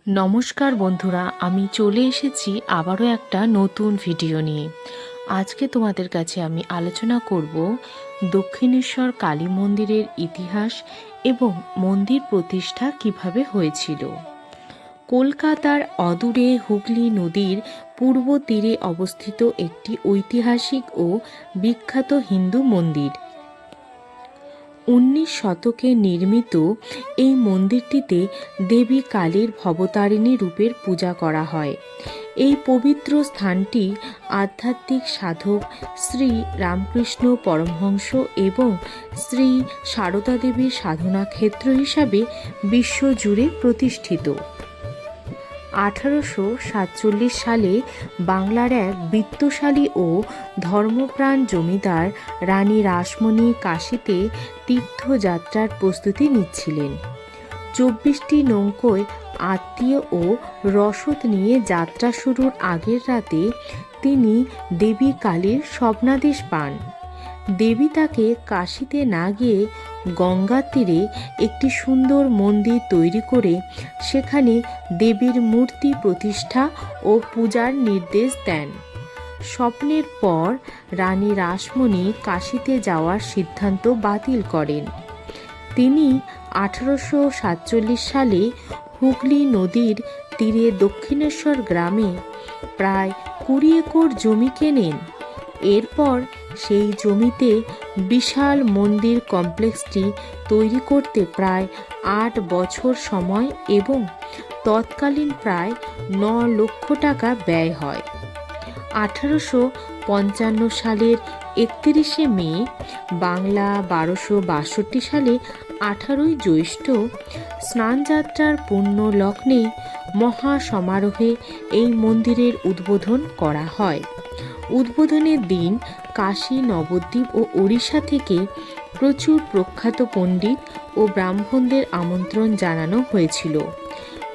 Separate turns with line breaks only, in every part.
নমস্কার বন্ধুরা, আমি চলে এসেছি আবারও একটা নতুন ভিডিও নিয়ে। আজকে তোমাদের কাছে আমি আলোচনা করব দক্ষিণেশ্বর কালী মন্দিরের ইতিহাস এবং মন্দির প্রতিষ্ঠা কিভাবে হয়েছিল। কলকাতার অদূরে হুগলি নদীর পূর্ব তীরে অবস্থিত একটি ঐতিহাসিক ও বিখ্যাত হিন্দু মন্দির। 19 শতকে নির্মিত এই মন্দিরটিতে দেবী কালীর ভবতারিণী রূপের পূজা করা হয়। এই পবিত্র স্থানটি আধ্যাত্মিক সাধক শ্রী রামকৃষ্ণ পরমহংস এবং শ্রী সারদা দেবীর সাধনা ক্ষেত্র হিসাবে বিশ্বজুড়ে প্রতিষ্ঠিত। 1847 সালে বাংলার এক বিত্তশালী ও ধর্মপ্রাণ জমিদার রানী রাসমণি কাশীতে তীর্থযাত্রার প্রস্তুতি নিচ্ছিলেন। 24টি নৌকোয় আত্মীয় ও রসদ নিয়ে যাত্রা শুরুর আগের রাতে তিনি দেবী কালীর স্বপ্নাদেশ পান। দেবী তাকে কাশীতে না গিয়ে গঙ্গার তীরে একটি সুন্দর মন্দির তৈরি করে সেখানে দেবীর মূর্তি প্রতিষ্ঠা ও পূজার নির্দেশ দেন। স্বপ্নের পর রানী রাসমণি কাশীতে যাওয়ার সিদ্ধান্ত বাতিল করেন। তিনি 1847 সালে হুগলি নদীর তীরে দক্ষিণেশ্বর গ্রামে প্রায় 20 একর জমি কেনেন। এরপর সেই জমিতে বিশাল মন্দির কমপ্লেক্সটি তৈরি করতে প্রায় 8 বছর সময় এবং তৎকালীন প্রায় 9 লক্ষ টাকা ব্যয় হয়। 1855 সালের 31শে মে বাংলা 1262 সালে 18ই জ্যৈষ্ঠ স্নানযাত্রার পুণ্য লগ্নে মহা সমারোহে এই মন্দিরের উদ্বোধন করা হয়। উদ্বোধনের দিন কাশী, নবদ্বীপ ও ওড়িশা থেকে প্রচুর প্রখ্যাত পণ্ডিত ও ব্রাহ্মণদের আমন্ত্রণ জানানো হয়েছিল।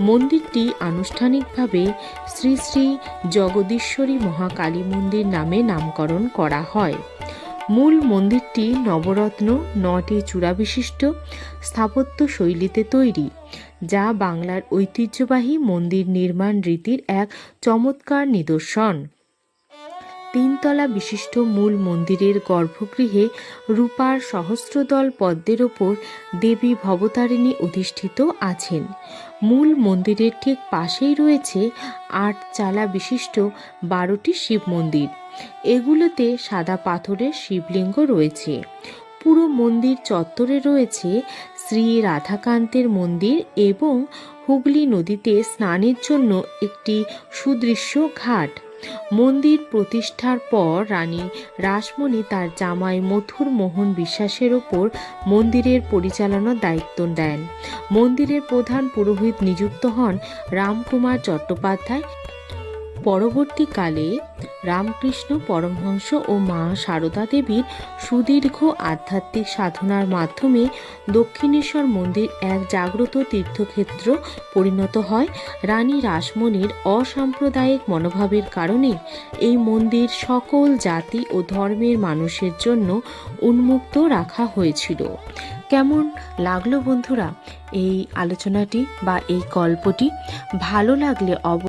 মন্দিরটি আনুষ্ঠানিকভাবে শ্রী শ্রী জগদীশ্বরী মহাকালী মন্দির নামে নামকরণ করা হয়। মূল মন্দিরটি নবরত্ন 9টি চূড়া বিশিষ্ট স্থাপত্য শৈলীতে তৈরি, যা বাংলার ঐতিহ্যবাহী মন্দির নির্মাণ রীতির এক চমৎকার নিদর্শন। 3 তলা বিশিষ্ট মূল মন্দিরের গর্ভগৃহে রূপার সহস্রদল পদ্মের ওপর দেবী ভবতারিণী অধিষ্ঠিত আছেন। মূল মন্দিরের ঠিক পাশেই রয়েছে 8 চালা বিশিষ্ট 12টি শিব মন্দির। এগুলোতে সাদা পাথরের শিবলিঙ্গ রয়েছে। পুরো মন্দির চত্বরে রয়েছে শ্রী রাধাকান্তের মন্দির এবং হুগলি নদীতে স্নানের জন্য একটি সুদৃশ্য ঘাট। মন্দির প্রতিষ্ঠার পর রানী রাসমণি তার জামাই মথুর মোহন বিশ্বাসের ওপর মন্দিরের পরিচালনার দায়িত্ব দেন। মন্দিরের প্রধান পুরোহিত নিযুক্ত হন রামকুমার চট্টোপাধ্যায়। পরবর্তীকালে রামকৃষ্ণ পরমহংস ও মা সারদা দেবীর সুদীর্ঘ আধ্যাত্মিক সাধনার মাধ্যমে দক্ষিণেশ্বর মন্দির এক জাগ্রত তীর্থক্ষেত্র পরিণত হয়। রানী রাসমণির অসাম্প্রদায়িক মনোভাবের কারণে এই মন্দির সকল জাতি ও ধর্মের মানুষের জন্য উন্মুক্ত রাখা হয়েছিল। কেমন লাগলো বন্ধুরা এই আলোচনাটি বা এই গল্পটি? ভালো লাগলে